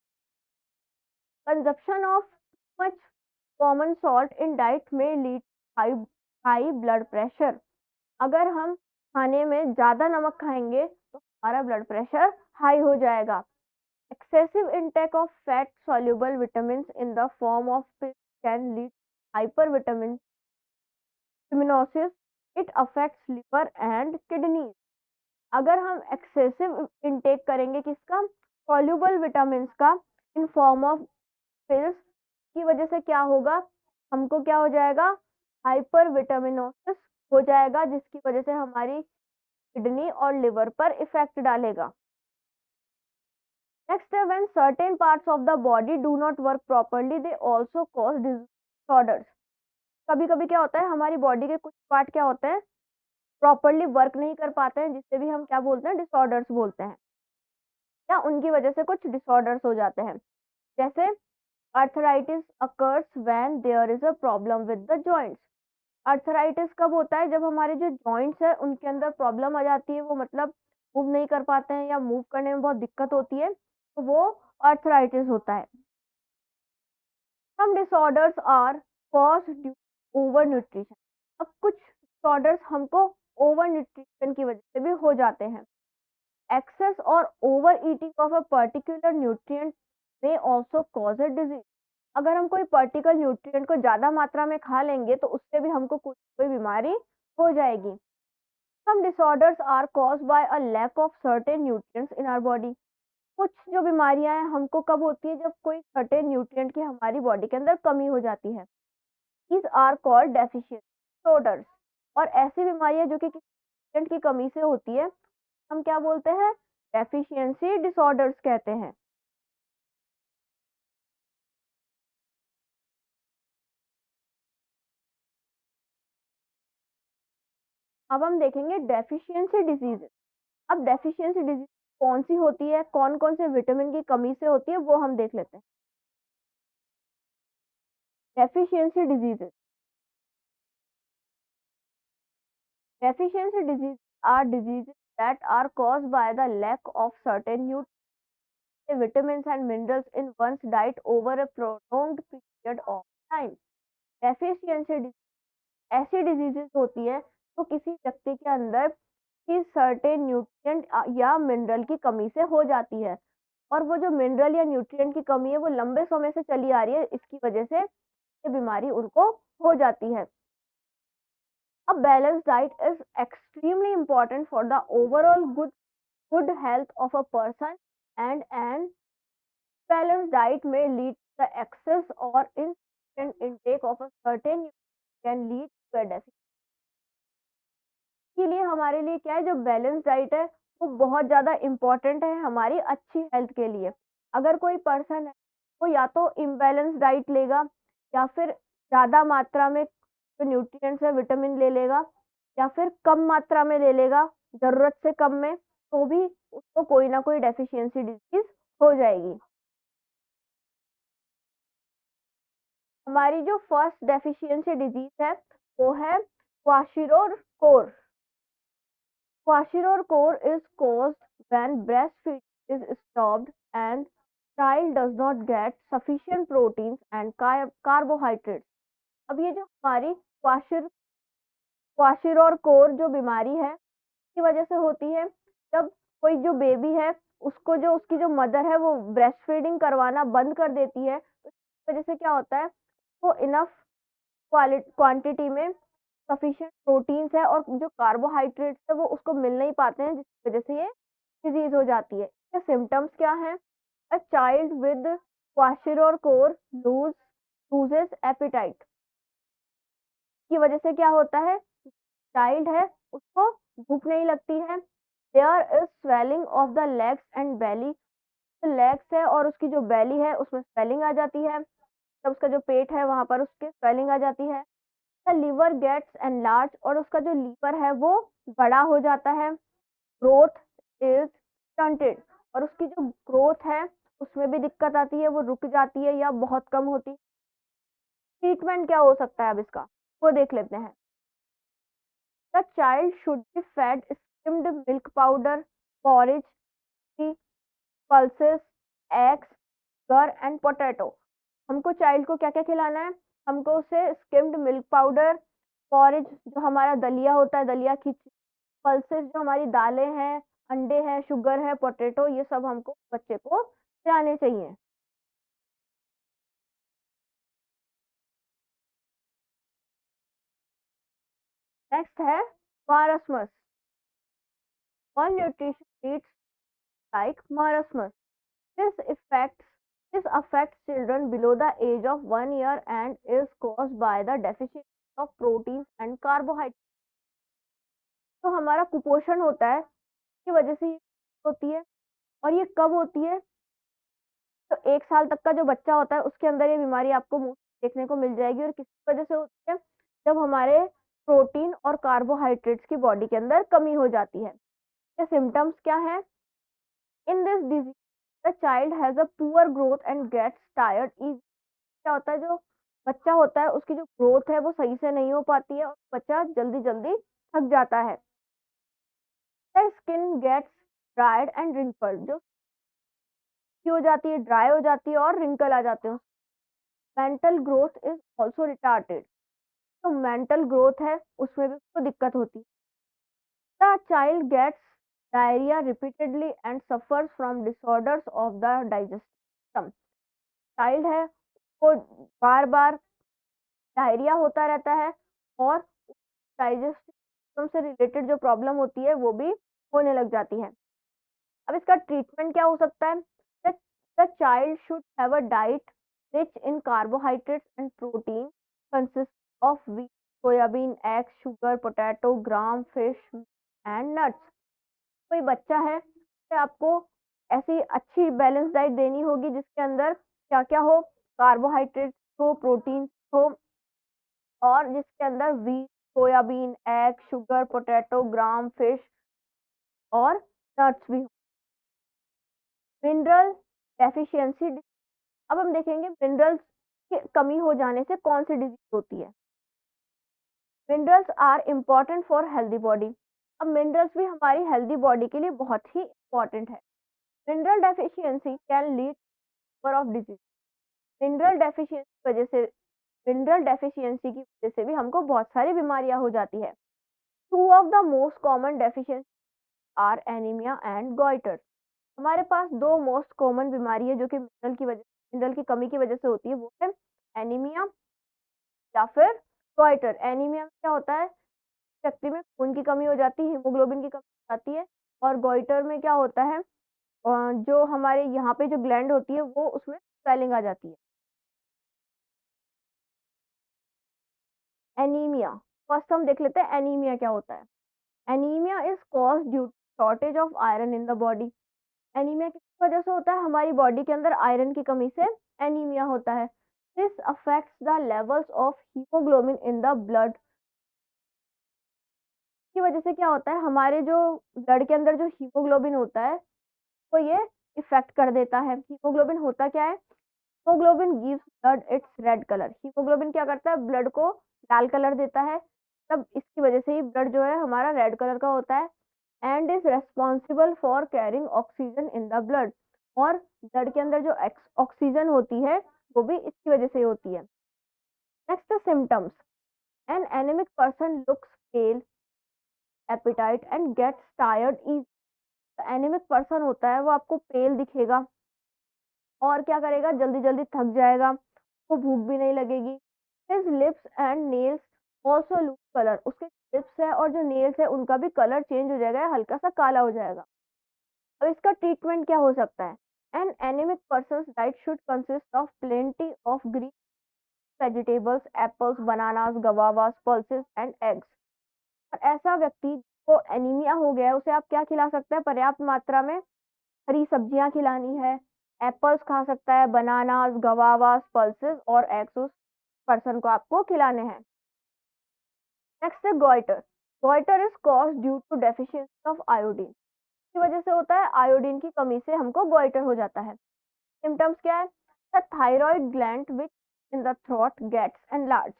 Consumption of much common salt in diet में lead high high blood pressure. अगर हम खाने में ज्यादा नमक खाएंगे तो हमारा ब्लड प्रेशर हाई हो जाएगा। Excessive intake of fat soluble vitamins in the form of pills can lead hypervitaminosis. It affects liver and kidneys. अगर हम एक्सेसिव इनटेक करेंगे किसका? सॉल्युबल विटामिन का इन फॉर्म ऑफ पिल्स, की वजह से क्या होगा? हमको क्या हो जाएगा? हाइपर विटामिनोसिस हो जाएगा, जिसकी वजह से हमारी किडनी और लिवर पर इफेक्ट डालेगा। नेक्स्ट है when certain parts of the body do not work properly they also cause disorders. कभी कभी क्या होता है? हमारी बॉडी के कुछ पार्ट क्या होते हैं? प्रॉपर्ली वर्क नहीं कर पाते हैं, जिससे भी हम क्या बोलते हैं? डिसऑर्डर्स बोलते हैं। या उनकी वजह से कुछ डिसऑर्डर्स हो जाते हैं। जैसे arthritis occurs when there is a problem with the joints. Arthritis कब होता है? जब हमारे जो जॉइंट्स है उनके अंदर प्रॉब्लम आ जाती है, वो मतलब मूव नहीं कर पाते हैं या मूव करने में बहुत दिक्कत होती है, तो वो आर्थराइटिस होता है। Some disorders are caused due over nutrition. अब कुछ डिसऑर्डर्स हमको ओवर न्यूट्रिशन की वजह से भी हो जाते हैं। एक्सेस और over eating of a particular nutrient may also cause a disease। अगर हम कोई पर्टिकुलर न्यूट्रिएंट को ज्यादा मात्रा में खा लेंगे तो उससे भी हमको कोई बीमारी हो जाएगी। Some disorders are caused by a lack of certain nutrients in our body। कुछ जो बीमारियां हैं हमको कब होती है? जब कोई सर्टेन न्यूट्रिएंट की हमारी बॉडी के अंदर कमी हो जाती है। These are called deficient disorders। और ऐसी बीमारियां जो कि किसी न्यूट्रिएंट की कमी से होती है, हम क्या बोलते हैं? डेफिशिएंसी डिसऑर्डर्स कहते हैं। अब हम देखेंगे डेफिशिएंसी डिजीज। अब डेफिशिएंसी डिजीज कौन सी होती है, कौन कौन से विटामिन की कमी से होती है, वो हम देख लेते हैं। Deficiency diseases. Deficiency diseases are diseases that are caused by the lack of certain nutrients, vitamins and minerals in one's diet over a prolonged period of time। Deficiency ऐसी डिजीजेस होती है तो किसी व्यक्ति के अंदर की सर्टेन न्यूट्रिएंट या मिनरल की कमी से हो जाती है, और वो जो मिनरल या न्यूट्रिएंट की कमी है वो लंबे समय से चली आ रही है, इसकी वजह से ये बीमारी उनको हो जाती है। A balanced diet is extremely important for the overall good health of a person, and an balanced diet may lead to the excess or insufficient intake of a certain nutrient can lead to a deficit। के लिए हमारे लिए क्या है? जो balance diet है वो बहुत ज़्यादा इम्पोर्टेंट है हमारी अच्छी हेल्थ के लिए। अगर कोई पर्सन है वो या तो इम्बैलेंस डाइट लेगा या फिर ज़्यादा मात्रा में जो न्यूट्रिएंट्स है विटामिन ले लेगा, या फिर कम मात्रा में ले लेगा ज़रूरत से कम में, तो भी उसको कोई ना कोई डेफिशिएंसी डिजीज हो जाएगी। हमारी जो फर्स्ट डेफिशिएंसी डिजीज है वो है क्वाशियोर। Kwashiorkor is caused when breastfeeding is stopped and child does not get sufficient proteins and carbohydrates। अब ये जो हमारी क्वाशियोरकोर जो बीमारी है की वजह से होती है, जब कोई जो बेबी है उसको जो उसकी जो मदर है वो ब्रेस्ट फीडिंग करवाना बंद कर देती है, तो इस वजह से क्या होता है? वो इनफ क्वांटिटी में सफिशिएंट प्रोटीन्स है और जो कार्बोहाइड्रेट्स है वो उसको मिल नहीं पाते हैं, जिसकी वजह से ये डिजीज हो जाती है। इसके सिम्टम्स क्या हैं? A child with kwashiorkor loses appetite. की वजह से क्या होता है? चाइल्ड है उसको भूख नहीं लगती है। There is swelling of the legs and belly. Legs है और उसकी जो बेली है उसमें स्वेलिंग आ जाती है, तब उसका जो पेट है वहां पर उसके स्वेलिंग आ जाती है। द लीवर गेट्स एनलार्ज, और उसका जो लीवर है वो बड़ा हो जाता है। ग्रोथ इज स्टंटेड, और उसकी जो ग्रोथ है उसमें भी दिक्कत आती है, वो रुक जाती है या बहुत कम होती है। ट्रीटमेंट क्या हो सकता है अब इसका, वो देख लेते हैं। The child should be fed skimmed milk powder, porridge, pulses, eggs, गर एंड पोटैटो। हमको चाइल्ड को क्या क्या खिलाना है? हमको उसे स्किम्ड मिल्क पाउडर, पॉरेज जो हमारा दलिया होता है, दलिया खिचड़ी, पल्सेस जो हमारी दालें हैं, अंडे हैं, शुगर है, पोटैटो, ये सब हमको बच्चे को खिलाने चाहिए। नेक्स्ट है मारस्मस। malnutrition leads like marasmus। This affects this affects children below the age of 1 year and is caused by the deficiency of proteins and carbohydrates। तो हमारा कुपोषण होता है की वजह से ये होती है, और ये कब होती है? तो 1 साल तक का जो बच्चा होता है उसके अंदर ये बीमारी आपको मुंह देखने को मिल जाएगी। और किस वजह से होती है? जब हमारे प्रोटीन और कार्बोहाइड्रेट्स की बॉडी के अंदर कमी हो जाती है। ये सिम्टम्स क्या है? In this disease the child has a poor growth and gets tired easy. क्या होता है, जो बच्चा होता है उसकी जो ग्रोथ है वो सही से नहीं हो पाती है और बच्चा जल्दी जल्दी थक जाता है। The skin gets dried and wrinkled, जो की हो जाती है, ड्राई हो जाती है और रिंकल आ जाते हैं। Mental growth is also retarded, तो मेंटल ग्रोथ है उसमें भी उसको दिक्कत होती है। The child gets diarrhoea repeatedly and suffers from disorders of the digest system. Child है वो बार बार डायरिया होता रहता है और डाइजेस्ट सिस्टम से रिलेटेड जो प्रॉब्लम होती है वो भी होने लग जाती है। अब इसका ट्रीटमेंट क्या हो सकता है? The child should have a diet rich in carbohydrates and protein consist of wheat, soyabean, egg, sugar, potato, gram, fish and nuts. कोई बच्चा है तो आपको ऐसी अच्छी बैलेंस डाइट देनी होगी जिसके अंदर क्या क्या हो, कार्बोहाइड्रेट्स हो, प्रोटीन हो, और जिसके अंदर wheat, soyabean, egg, sugar, potato, gram, fish और नट्स भी हो। मिनरल डेफिशिएंसी, अब हम देखेंगे मिनरल्स की कमी हो जाने से कौन सी डिजीज होती है। Minerals are important for healthy body. अब मिनरल्स भी हमारी हेल्दी बॉडी के लिए बहुत ही इम्पॉर्टेंट है। Mineral deficiency can lead of disease. Mineral deficiency वजह से मिनरल डेफिशिएंसी की वजह से भी हमको बहुत सारी बीमारियां हो जाती है। Two of the most common deficiency are anaemia and goitre. हमारे पास दो मोस्ट कॉमन बीमारी है जो कि मिनरल की कमी की वजह से होती है, वो है एनीमिया या फिर गॉइटर। एनीमिया में क्या होता है, व्यक्ति में खून की कमी हो जाती है, हीमोग्लोबिन की कमी हो जाती है। और गॉइटर में क्या होता है, जो हमारे यहाँ पे जो ग्लैंड होती है वो उसमें स्वेलिंग आ जाती है। एनीमिया, फर्स्ट हम देख लेते हैं एनीमिया क्या होता है। Anaemia is cause due shortage of iron in the body. Anaemia किस वजह से होता है, हमारी बॉडी के अंदर आयरन की कमी से एनीमिया होता है। This affects the levels of haemoglobin in the blood. की वजह से क्या होता है, हमारे जो ब्लड के अंदर जो हीमोग्लोबिन होता है तो ये इफेक्ट कर देता है। हीमोग्लोबिन होता क्या है, haemoglobin gives blood it's red colour. Haemoglobin क्या करता है, ब्लड को लाल कलर देता है, तब इसकी वजह से ही ब्लड जो है हमारा रेड कलर का होता है। And is responsible for carrying oxygen in the blood, और ब्लड के अंदर जो ऑक्सीजन होती है वो भी इसकी वजह से होती है। Next symptoms, an anaemic person looks pale, appetite and gets tired easy. Anaemic person होता है वो आपको पेल दिखेगा और क्या करेगा, जल्दी जल्दी थक जाएगा, उसको भूख भी नहीं लगेगी। His lips and nails also loose colour, उसके लिप्स है और जो नेल्स है उनका भी कलर चेंज हो जाएगा, हल्का सा काला हो जाएगा। अब इसका ट्रीटमेंट क्या हो सकता है? An anaemic person diet should consist of plenty of green vegetables, apples, bananas, guavas, pulses and eggs. और ऐसा व्यक्ति को एनीमिया हो गया है उसे आप क्या खिला सकते हैं, पर्याप्त मात्रा में हरी सब्जियां खिलानी है, एप्पल्स खा सकता है, बनानास, गवावास, पल्सेस और एग्स उस पर्सन को आपको खिलाने हैं। नेक्स्ट है goitre. Goitre is cause due to deficiency of iodine, की वजह से होता है, आयोडीन की कमी से हमको गॉइटर हो जाता है। सिम्टम्स क्या है, the thyroid gland which in the throat gets enlarge.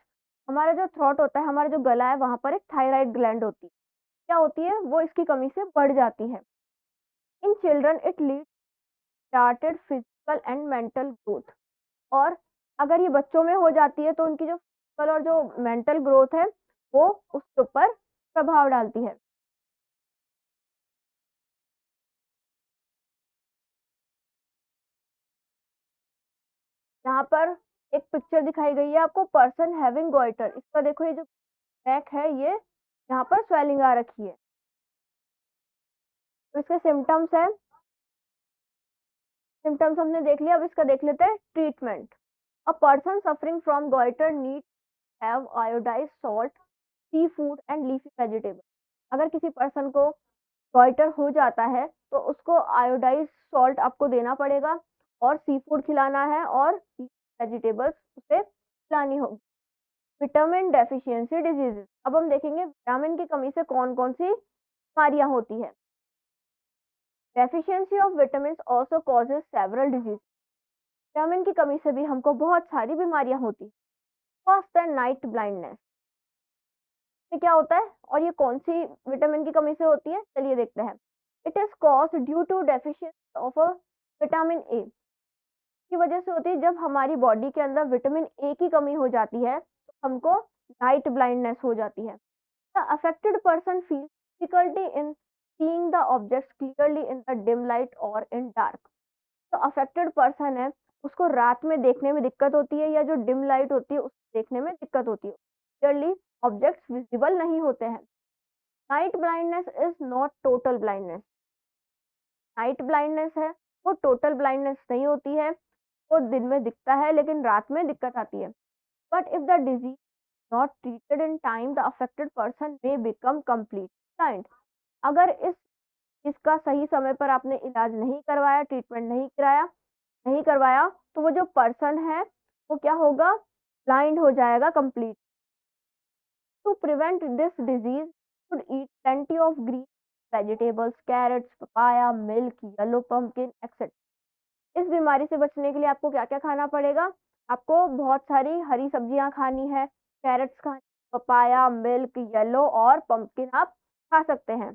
हमारा जो थ्रोट होता है, हमारा जो गला है, वहां पर एक थायराइड ग्लैंड होती है, क्या होती है, वो इसकी कमी से बढ़ जाती है। In children it lead started physical and mental growth. और अगर ये बच्चों में हो जाती है तो उनकी जो फिजिकल और जो मेंटल ग्रोथ है वो उसके ऊपर प्रभाव डालती है। यहाँ पर एक पिक्चर दिखाई गई है आपको, पर्सन हैविंग गॉइटर। इसका देखो, ये जो बैक है ये यहाँ पर स्वेलिंग आ रखी है। तो इसके सिम्टम्स है, सिम्टम्स हमने देख लिया, अब इसका देख लेते हैं treatment. A person suffering from goitre need have iodise salt, sea food and leafy vegetable. अगर किसी पर्सन को गॉइटर हो जाता है तो उसको आयोडाइज सॉल्ट आपको देना पड़ेगा और सी फूड खिलाना है और वेजिटेबल्स उसे खिलानी होगी। विटामिन डेफिशिएंसी डिजीजेस, अब हम देखेंगे विटामिन की कमी से कौन कौन सी बीमारियां होती है। Deficiency of vitamin also causes several disease. Vitamin की कमी से भी हमको बहुत सारी बीमारियां होती। फर्स्ट है नाइट ब्लाइंडनेस। ये क्या होता है और ये कौन सी विटामिन की कमी से होती है, चलिए देखते हैं। It is cause due to deficiency of vitamin A की वजह से होती है। जब हमारी बॉडी के अंदर विटामिन ए की कमी हो जाती है तो हमको नाइट ब्लाइंडनेस हो जाती है। The affected person feel difficulty in seeing the objects clearly in the dim light और इन डार्क। तो अफेक्टेड पर्सन है उसको रात में देखने में दिक्कत होती है या जो डिम लाइट होती है उसको देखने में दिक्कत होती है, क्लियरली ऑब्जेक्ट्स विजिबल नहीं होते हैं। Night blindness is not total blindness. Night blindness है वो टोटल ब्लाइंडनेस नहीं होती है, वो दिन में दिखता है लेकिन रात में दिक्कत आती है। But if the disease not treated in time the affected person may become complete blind. अगर इस इसका सही समय पर आपने इलाज नहीं करवाया, ट्रीटमेंट नहीं करवाया तो वो जो पर्सन है वो क्या होगा, ब्लाइंड हो जाएगा complete. To prevent this disease should eat plenty of green vegetables, carrots, papaya, milk, yellow pumpkin etcetera. इस बीमारी से बचने के लिए आपको क्या क्या खाना पड़ेगा, आपको बहुत सारी हरी सब्जियां खानी है, कैरेट्स खानी, पपाया, मिल्क, येलो और पम्पकिन आप खा सकते हैं।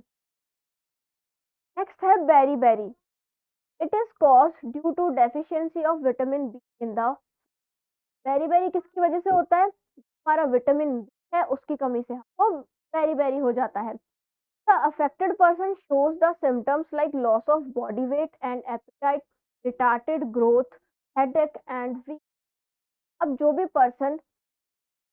नेक्स्ट है beriberi. It is cause due to deficiency of vitamin B in the. Beriberi किसकी वजह से होता है, हमारा विटामिन बी है उसकी कमी से हमको बेरी बेरी हो जाता है। The affected person shows the symptoms like loss of body weight and appetite, retarded growth, headache and weak. अब जो भी पर्सन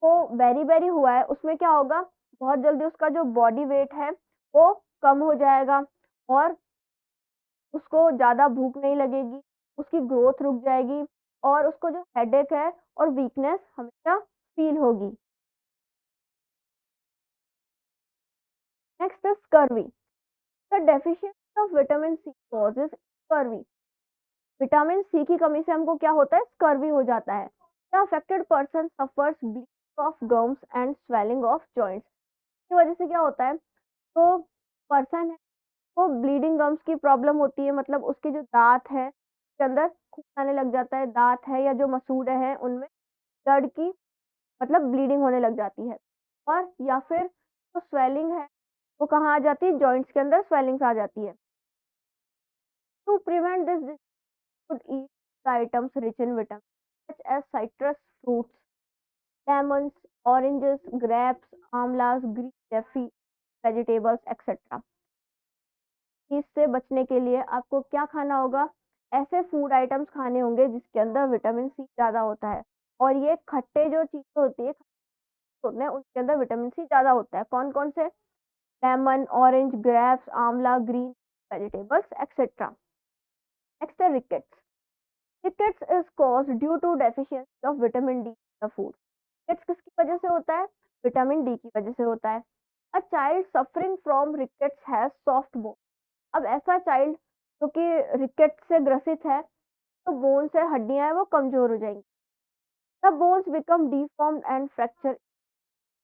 को बेरी बेरी हुआ है उसमें क्या होगा, बहुत जल्दी उसका जो बॉडी वेट है वो कम हो जाएगा और उसको ज़्यादा भूख नहीं लगेगी, उसकी ग्रोथ रुक जाएगी और उसको जो हेडेक है और वीकनेस हमेशा फील होगी। Next is scurvy. The deficiency of vitamin C causes scurvy. Vitamin C की कमी से हमको क्या होता है, स्कर्वी हो जाता है। The affected person suffers bleeding of gums and swelling of joints. की वजह से क्या होता है, तो पर्सन है वो ब्लीडिंग गम्स की प्रॉब्लम होती है, मतलब उसके जो दांत है उसके अंदर खून आने लग जाता है, दांत है या जो मसूड़े हैं उनमें ब्लड की मतलब ब्लीडिंग होने लग जाती है। और या फिर जो स्वेलिंग है वो कहाँ आ जाती है, जॉइंट्स के अंदर स्वेलिंग्स आ जाती है। To prevent this should eat the items rich in vitamins such as citrus fruits, lemons, oranges, grapes, amlas, green leafy vegetables, etc. इससे बचने के लिए आपको क्या खाना होगा, ऐसे फूड आइटम्स खाने होंगे जिसके अंदर विटामिन सी ज़्यादा होता है। और ये खट्टे जो चीज़ें होती है होते हैं उनके अंदर विटामिन सी ज़्यादा होता है। कौन कौन से, lemon, orange, grapes, amla, green vegetables etcetera. Next है rickets. Rickets is cause due to deficiency of vitamin D the food. Rickets किसकी वजह से होता है, विटामिन डी की वजह से होता है। A child suffering from rickets has soft bone. अब ऐसा चाइल्ड जो कि रिकेट से ग्रसित है तो बोन से हड्डियां हैं वो कमजोर हो जाएंगी। The bones become डीफॉर्म्ड and fracture.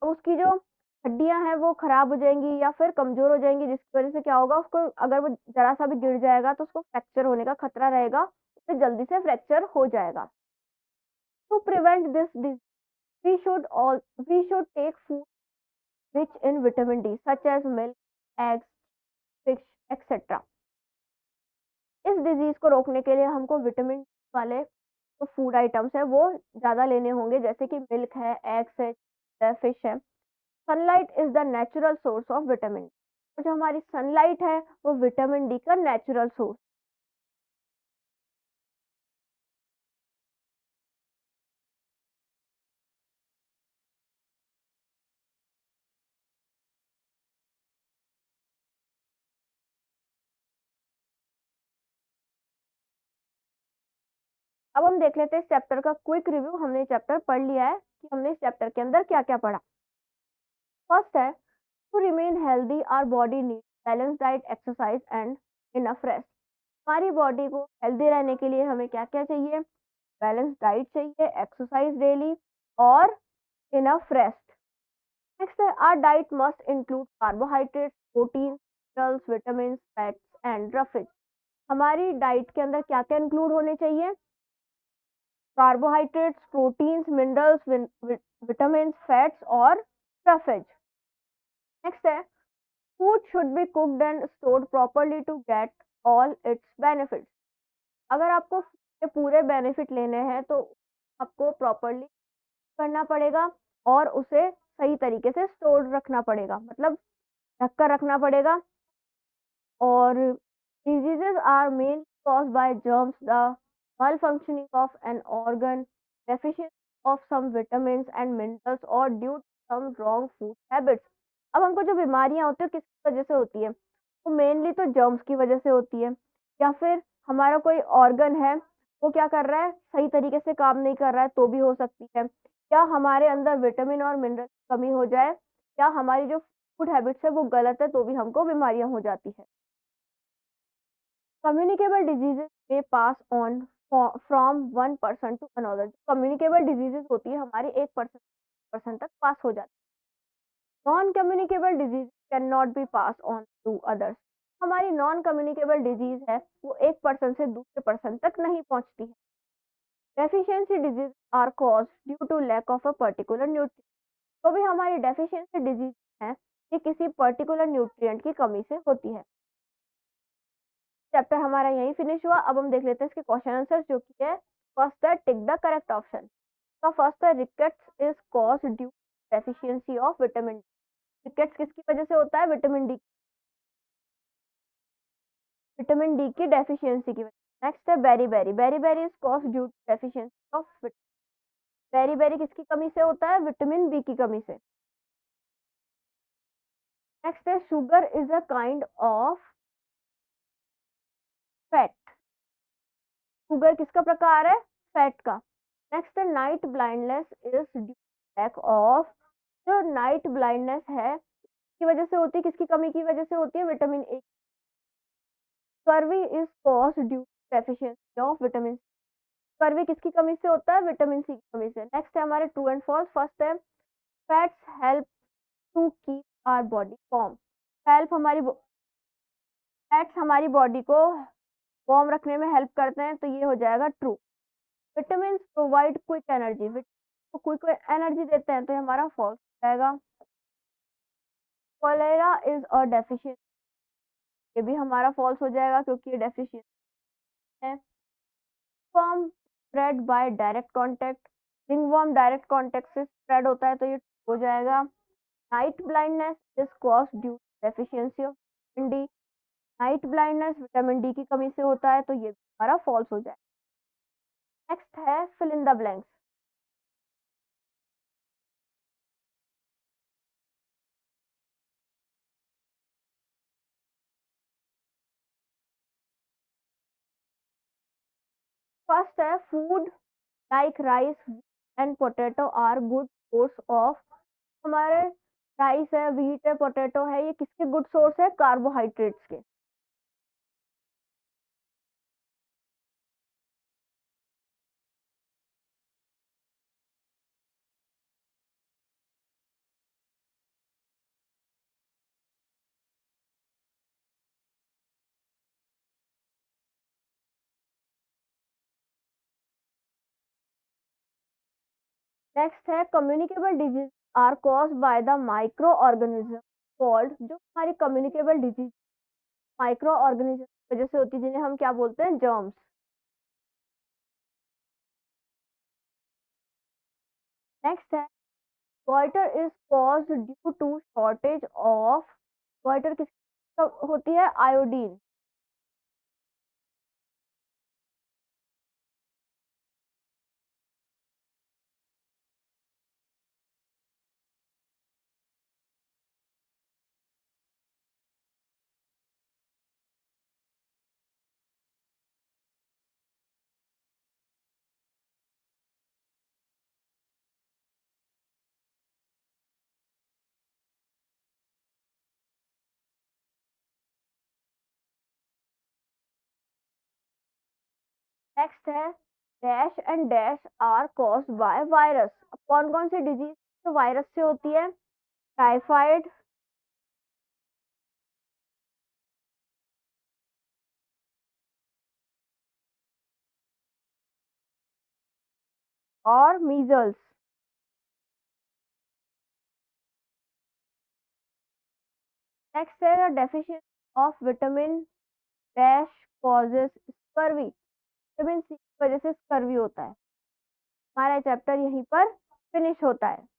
उसकी जो हड्डियां हैं वो खराब हो जाएंगी या फिर कमजोर हो जाएंगी, जिसकी वजह से क्या होगा, उसको अगर वो जरा सा भी गिर जाएगा तो उसको फ्रैक्चर होने का खतरा रहेगा, उससे जल्दी से फ्रैक्चर हो जाएगा। To prevent this disease we should take food rich in vitamin D such as milk, eggs, fish etcetera. इस डिजीज को रोकने के लिए हमको विटामिन वाले जो फूड आइटम्स है वो ज़्यादा लेने होंगे, जैसे कि मिल्क है, एग्स है, फिश है। Sunlight is the natural source of vitamin. जो हमारी सनलाइट है वो विटामिन डी का नेचुरल सोर्स। अब हम देख लेते हैं इस चैप्टर का क्विक रिव्यू। हमने चैप्टर पढ़ लिया है कि हमने इस चैप्टर के अंदर क्या क्या पढ़ा। फर्स्ट है, to remain healthy our body need balance diet, exercise and enough rest. हमारी बॉडी को हेल्दी रहने के लिए हमें क्या क्या चाहिए, बैलेंस डाइट चाहिए, एक्सरसाइज डेली और इनफ रेस्ट। नेक्स्ट है, our diet must include carbohydrates, protein, minerals, vitamin, fats and roughage. हमारी डाइट के अंदर क्या क्या इंक्लूड होने चाहिए? Carbohydrates, proteins, minerals, vitamin, fats और स्टफेज। नेक्स्ट है, food should be cooked and stored properly to get all its benefits. अगर आपको ये पूरे बेनिफिट लेने हैं तो आपको प्रॉपर्ली करना पड़ेगा और उसे सही तरीके से स्टोर रखना पड़ेगा, मतलब ढक कर रखना पड़ेगा। और diseases are mainly caused by germs, the malfunctioning of an organ, deficiency of some vitamins and minerals or due to some wrong food habits। अब हमको जो बीमारियां होती है किस वजह से होती है? तो मेनली तो जर्म्स की वजह से होती है, या फिर हमारा कोई ऑर्गन है वो क्या कर रहा है, सही तरीके से काम नहीं कर रहा है तो भी हो सकती है, या हमारे अंदर विटामिन और मिनरल की कमी हो जाए, या हमारी जो फूड हैबिट्स है वो गलत है तो भी हमको बीमारियां हो जाती है। कम्युनिकेबल डिजीजेस में pass on from one person to another. Communicable diseases होती है हमारी एक पर्सन तक पास हो जाती है। Non communicable disease can not be pass on to others. हमारी नॉन कम्युनिकेबल डिजीज है वो एक पर्सन से दूसरे पर्सन तक नहीं पहुंचती है। Deficiency disease are cause due to lack of a particular nutrient. तो भी हमारी डेफिशिएंसी डिजीज है ये किसी पर्टिकुलर न्यूट्रिएंट की कमी से होती है। चैप्टर हमारा यही फिनिश हुआ। अब हम देख लेते हैं इसके क्वेश्चन आंसर, जो कि है फर्स्ट है टिक द करेक्ट ऑप्शन। तो फर्स्ट है rickets is cause due deficiency of vitamin D. Rickets किसकी वजह से होता है? विटामिन डी की डेफिशिएंसी की वजह। नेक्स्ट है berry berry. Berry berry is cause due deficiency of beriberi किसकी कमी से होता है? विटामिन बी की कमी से। नेक्स्ट है sugar is a kind of fat. Sugar किसका प्रकार है? फैट का। नेक्स्ट है night blindness is due lack of. जो नाइट ब्लाइंडनेस है की वजह से होती है, किसकी कमी की वजह से होती है? Vitamin A. Scurvy is cause due deficiency of vitamin. Scurvy किसकी कमी से होता है? विटामिन सी की कमी से। नेक्स्ट है हमारे ट्रू एंड फॉल्स। फर्स्ट है fats help to keep our body warm. Help हमारी फैट्स हमारी बॉडी को वार्म रखने में हेल्प करते हैं, तो ये हो जाएगा true. Vitamin provide quick energy. तो क्विक एनर्जी देते हैं, तो ये हमारा फॉल्स हो जाएगा। Cholera is a deficiency. ये भी हमारा फॉल्स हो जाएगा क्योंकि ये डेफिशिएंसी है। Form spread by direct contact. Ringworm direct contact से स्प्रेड होता है, तो ये हो जाएगा। Night blindness is cause due deficiency of vitamin D. Night blindness vitamin D की कमी से होता है, तो ये हमारा फॉल्स हो जाएगा। नेक्स्ट है fill in the blanks. First है food like rice and potato are good source of. हमारे राइस है, व्हीट है, पोटैटो है, ये किसके गुड सोर्स है? कार्बोहाइड्रेट्स के। नेक्स्ट है communicable disease are cause by the micro organism called. जो हमारी कम्युनिकेबल डिजीज माइक्रो ऑर्गेनिज्म की वजह से होती है, जिन्हें हम क्या बोलते हैं? जर्म्स। नेक्स्ट है goiter is cause due to shortage of. goiter किस होती है? आयोडीन। नेक्स्ट है dash and dash are cause by virus. अब कौन कौन सी डिजीज तो वायरस से होती है? टाइफाइड, और मीजल्स। नेक्स्ट है deficiency of vitamin dash causes scurvy. Vitamin C की वजह से स्कर्वी होता है। हमारा चैप्टर यहीं पर फिनिश होता है।